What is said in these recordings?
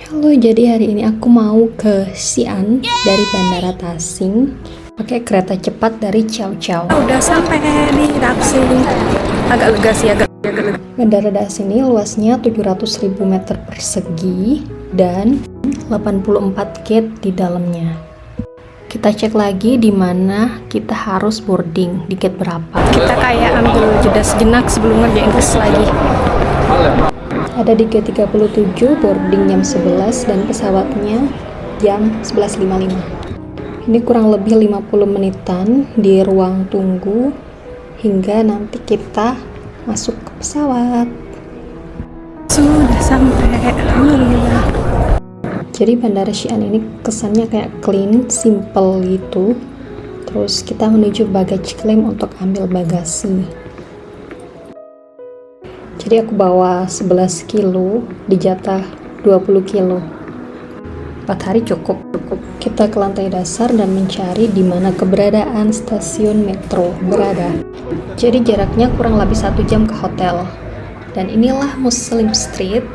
Halo, jadi hari ini aku mau ke Xi'an dari Bandara Tasing pakai kereta cepat dari Chow Chow. Udah sampai di taksi. Agak lega sih, agak lega. Bandara Tasing ini luasnya 700.000 meter persegi dan 84 gate di dalamnya. Kita cek lagi di mana kita harus boarding, di gate berapa. Kita kayak ambil jeda sejenak sebelum ngerjain tes lagi. Ada di gate 37, boarding jam 11 dan pesawatnya jam 11.55. Ini kurang lebih 50 menitan di ruang tunggu hingga nanti kita masuk ke pesawat. Sudah sampai, alhamdulillah. Jadi Bandara Xi'an ini kesannya kayak clean, simple gitu. Terus kita menuju baggage claim untuk ambil bagasi. Jadi aku bawa 11 kilo, dijatah 20 kilo. 4 hari cukup. Kita ke lantai dasar dan mencari di mana keberadaan stasiun metro berada. Jadi jaraknya kurang lebih 1 jam ke hotel. Dan inilah Muslim Street.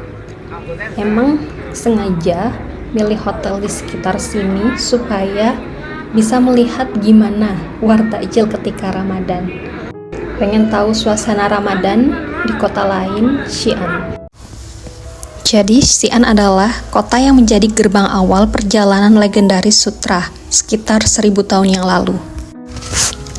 Emang sengaja milih hotel di sekitar sini supaya bisa melihat gimana war takjil ketika Ramadan. Pengen tahu suasana Ramadan di kota lain, Xi'an. Jadi Xi'an adalah kota yang menjadi gerbang awal perjalanan legendaris sutra sekitar 1000 tahun yang lalu.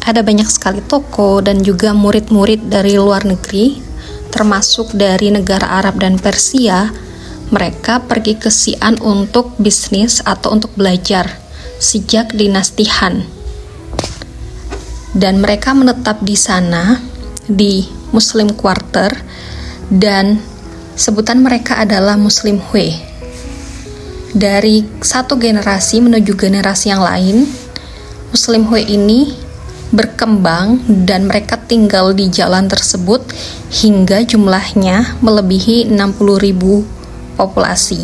Ada banyak sekali toko dan juga murid-murid dari luar negeri, termasuk dari negara Arab dan Persia. Mereka pergi ke Xi'an untuk bisnis atau untuk belajar sejak dinasti Han. Dan mereka menetap di sana, di Muslim Quarter, dan sebutan mereka adalah Muslim Hui. Dari satu generasi menuju generasi yang lain, Muslim Hui ini berkembang dan mereka tinggal di jalan tersebut hingga jumlahnya melebihi 60.000 populasi.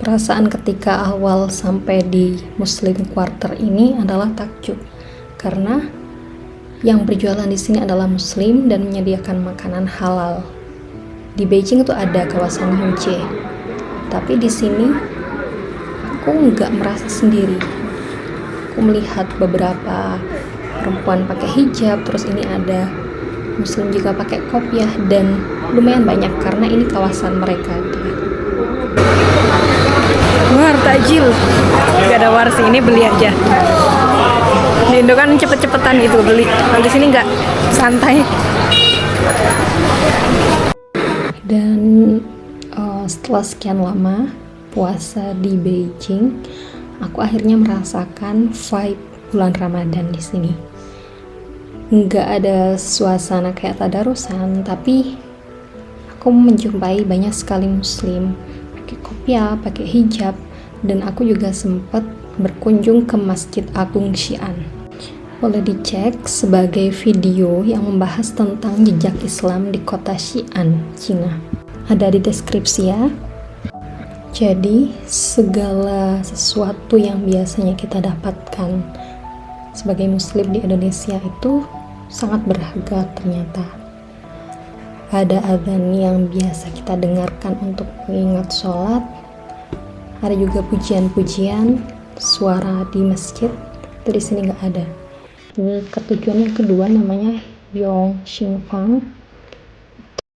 Perasaan ketika awal sampai di Muslim Quarter ini adalah takjub, karena yang berjualan di sini adalah Muslim dan menyediakan makanan halal. Di Beijing itu ada kawasan Yuzhe, tapi di sini aku nggak merasa sendiri. Aku melihat beberapa perempuan pakai hijab, terus ini ada Muslim juga pakai kopiah dan lumayan banyak karena ini kawasan mereka. War takjil. Gak ada war sih, ini beli aja. Di Indo kan cepet-cepetan gitu beli. Kalau di sini nggak, santai. Dan setelah sekian lama puasa di Beijing, aku akhirnya merasakan vibe bulan Ramadan di sini. Nggak ada suasana kayak tadarusan, tapi aku menjumpai banyak sekali Muslim pakai kopiah, pakai hijab, dan aku juga sempat berkunjung ke Masjid Agung Xi'an. Boleh dicek sebagai video yang membahas tentang jejak Islam di kota Xi'an, Cina. Ada di deskripsi ya. Jadi, segala sesuatu yang biasanya kita dapatkan sebagai Muslim di Indonesia itu sangat berharga ternyata. Ada adzan yang biasa kita dengarkan untuk mengingat sholat. Ada juga pujian-pujian, suara di masjid. Itu di sini nggak ada. Ini ketujuan yang kedua namanya Yongxingfang.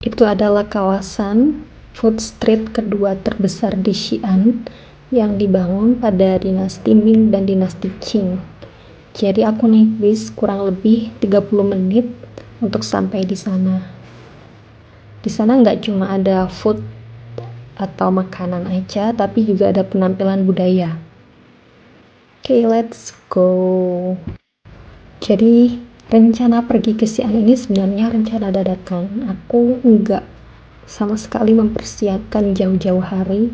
Itu adalah kawasan food street kedua terbesar di Xi'an yang dibangun pada dinasti Ming dan dinasti Qing. Jadi aku naik bis kurang lebih 30 menit untuk sampai di sana. Di sana nggak cuma ada food atau makanan aja, tapi juga ada penampilan budaya. Oke, let's go. Jadi rencana pergi ke Xi'an ini sebenarnya rencana dadakan. Aku nggak sama sekali mempersiapkan jauh-jauh hari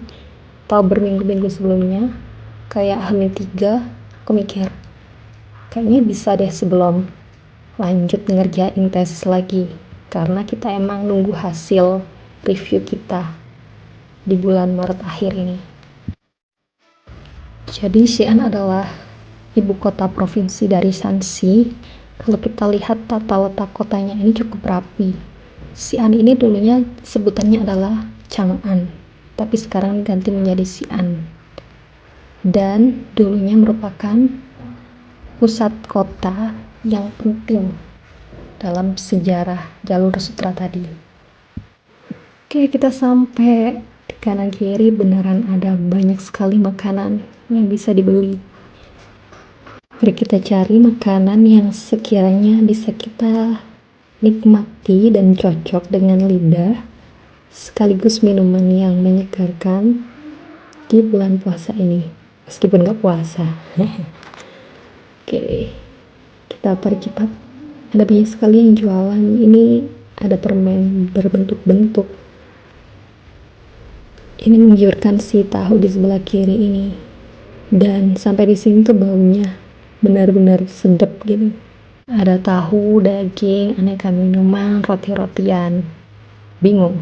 atau berminggu-minggu sebelumnya. Kayak H-3 aku mikir kayaknya bisa deh sebelum lanjut ngerjain tesis lagi, karena kita emang nunggu hasil review kita di bulan Maret akhir ini. Jadi Xi'an adalah ibu kota provinsi dari Shanxi. Kalau kita lihat tata letak kotanya ini cukup rapi. Xi'an ini dulunya sebutannya adalah Chang'an, tapi sekarang diganti menjadi Xi'an. Dan dulunya merupakan pusat kota yang penting dalam sejarah jalur sutra tadi. Oke, kita sampai di kanan kiri, beneran ada banyak sekali makanan yang bisa dibeli. Mari kita cari makanan yang sekiranya bisa kita nikmati dan cocok dengan lidah, sekaligus minuman yang menyegarkan di bulan puasa ini, meskipun nggak puasa. Oke, kita percepat. Ada banyak sekali yang jualan. Ini ada permen berbentuk-bentuk. Ini menggiurkan si tahu di sebelah kiri ini, dan sampai di sini tuh baunya benar-benar sedap gitu. Ada tahu, daging, aneka minuman, roti-rotian. Bingung.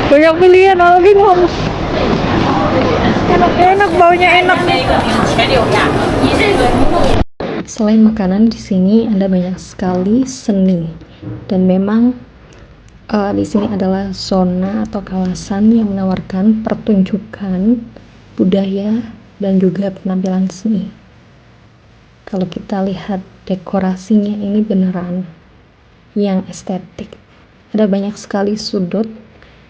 Banyak pilihan, malah bingung. Enak, baunya enak. Selain makanan, di sini ada banyak sekali seni, dan memang di sini adalah zona atau kawasan yang menawarkan pertunjukan budaya dan juga penampilan seni. Kalau kita lihat dekorasinya, ini beneran yang estetik. Ada banyak sekali sudut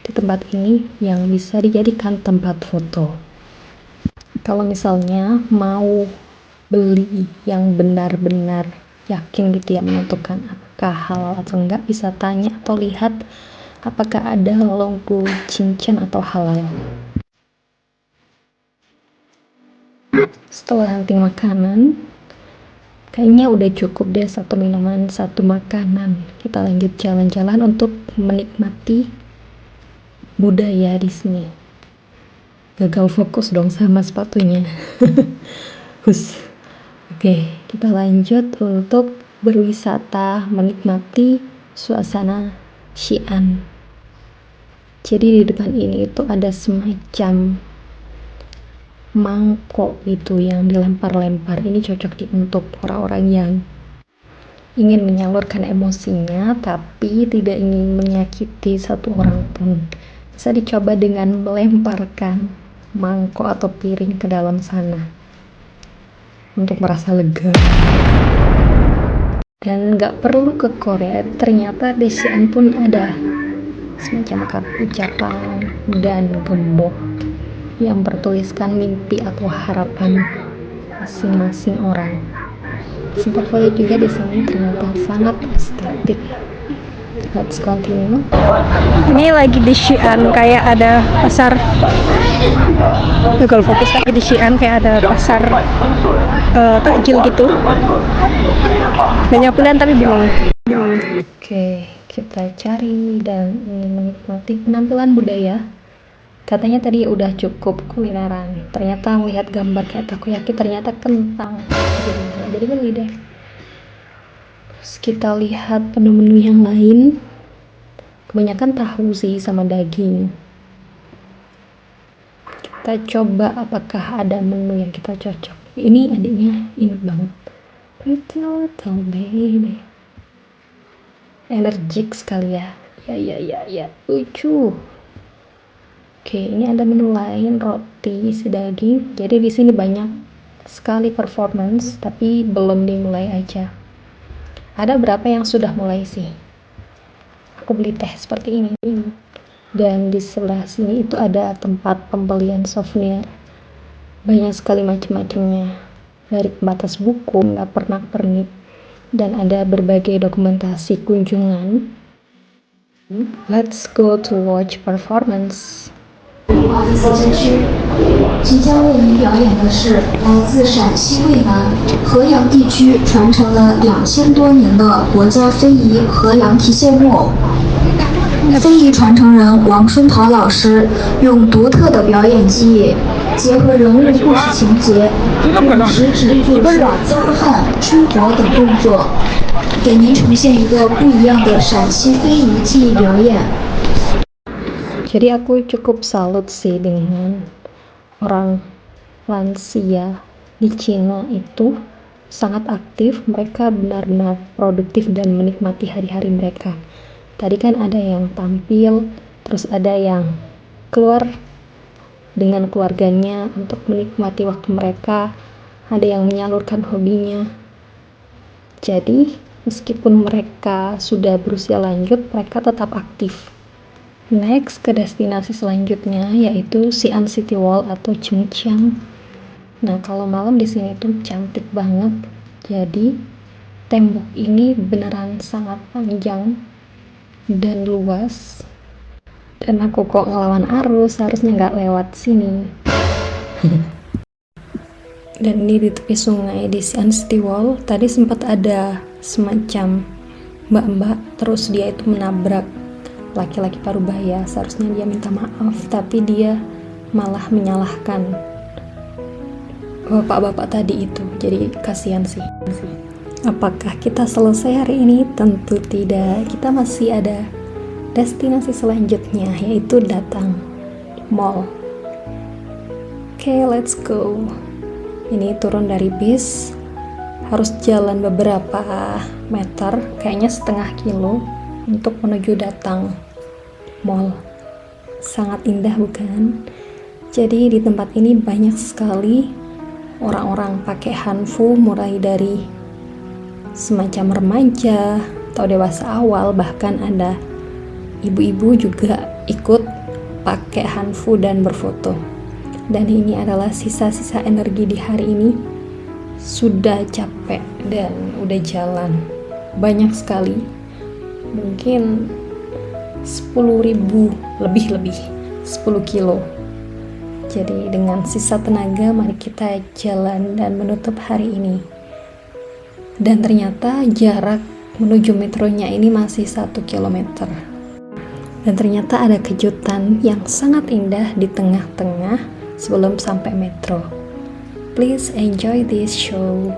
di tempat ini yang bisa dijadikan tempat foto. Kalau misalnya mau beli yang benar-benar yakin gitu ya, menentukan apakah halal atau enggak, bisa tanya atau lihat apakah ada logo cincin atau halal. Setelah hunting makanan, kayaknya udah cukup deh, satu minuman, satu makanan. Kita lanjut jalan-jalan untuk menikmati budaya di sini. Gagal fokus dong sama sepatunya. Oke, kita lanjut untuk berwisata, menikmati suasana Xi'an. Jadi di depan ini itu ada semacam mangkok gitu yang dilempar-lempar. Ini cocok untuk orang-orang yang ingin menyalurkan emosinya tapi tidak ingin menyakiti satu orang pun. Bisa dicoba dengan melemparkan mangkok atau piring ke dalam sana untuk merasa lega. Dan nggak perlu ke Korea, ternyata di Xi'an pun ada semacam ucapan dan gembok yang bertuliskan mimpi atau harapan masing-masing orang. Sempat lihat juga di sini, ternyata sangat estetik. Let's continue. Ini lagi di Xi'an, kayak ada pasar. Gagal fokus, lagi di Xi'an kayak ada pasar takjil gitu. Banyak pilihan tapi bingung. Oke, kita cari dan menikmati penampilan budaya. Katanya tadi udah cukup kulineran. Ternyata melihat gambar kayak takoyaki, ternyata kentang. Jadi beli deh. Terus kita lihat menu-menu yang lain. Kebanyakan tahu sih sama daging. Kita coba apakah ada menu yang kita cocok. Ini adiknya inget banget. Pretty little baby. Energik sekali ya. Ya. Lucu. Oke, ini ada menu lain, roti isi daging. Jadi di sini banyak sekali performance, tapi belum dimulai aja. Ada berapa yang sudah mulai sih. Aku beli teh seperti ini. Dan di sebelah sini itu ada tempat pembelian souvenir. Banyak sekali macam-macamnya. Dari pembatas buku, nggak pernak-pernik. Dan ada berbagai dokumentasi kunjungan. Let's go to watch performance. 华第四镇区，即将为您表演的是来自陕西渭南河阳地区传承了2000多年的国家非遗河阳提线木偶。非遗传承人王春桃老师用独特的表演技艺，结合人物故事情节，用食指做出擦汗、出火等动作，给您呈现一个不一样的陕西非遗技艺表演。 Jadi aku cukup salut sih dengan orang lansia di Cina itu sangat aktif, mereka benar-benar produktif dan menikmati hari-hari mereka. Tadi kan ada yang tampil, terus ada yang keluar dengan keluarganya untuk menikmati waktu mereka, ada yang menyalurkan hobinya. Jadi meskipun mereka sudah berusia lanjut, mereka tetap aktif. Next ke destinasi selanjutnya yaitu Xi'an City Wall atau Chungcheong. Nah, kalau malam di sini tuh cantik banget. Jadi tembok ini beneran sangat panjang dan luas. Dan aku kok ngelawan arus, harusnya nggak lewat sini. Dan ini di tepi sungai di Xi'an City Wall, tadi sempat ada semacam mbak-mbak, terus dia itu menabrak laki-laki parubaya. Seharusnya dia minta maaf, tapi dia malah menyalahkan bapak-bapak tadi itu. Jadi kasihan sih. Apakah kita selesai hari ini? Tentu tidak. Kita masih ada destinasi selanjutnya, yaitu datang mall. Oke, let's go. Ini turun dari bis, harus jalan beberapa meter, kayaknya setengah kilo untuk menuju datang mall. Sangat indah bukan? Jadi di tempat ini banyak sekali orang-orang pakai hanfu, mulai dari semacam remaja atau dewasa awal, bahkan ada ibu-ibu juga ikut pakai hanfu dan berfoto. Dan ini adalah sisa-sisa energi di hari ini. Sudah capek dan udah jalan banyak sekali, mungkin 10.000 lebih 10 kilo. Jadi dengan sisa tenaga mari kita jalan dan menutup hari ini. Dan ternyata jarak menuju metronya ini masih 1 kilometer. Dan ternyata ada kejutan yang sangat indah di tengah-tengah sebelum sampai metro. Please enjoy this show.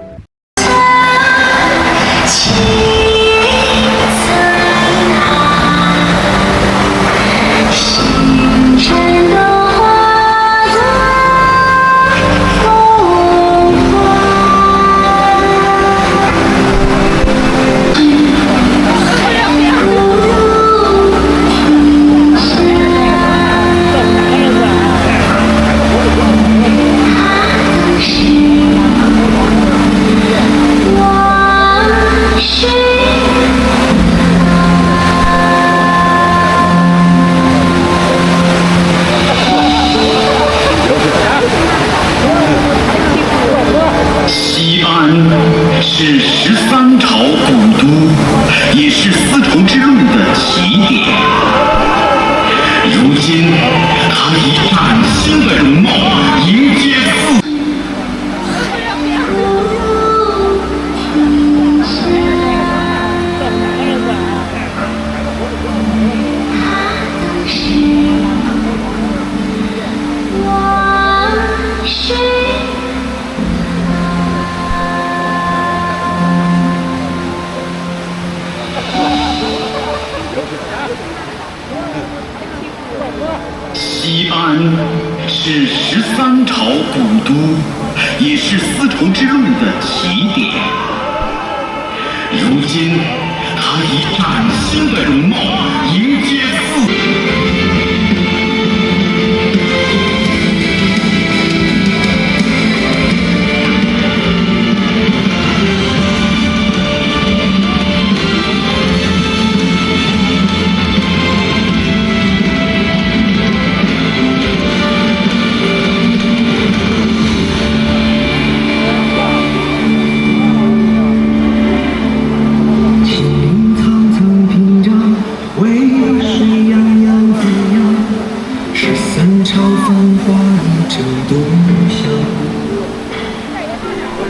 是三朝繁华一场独香。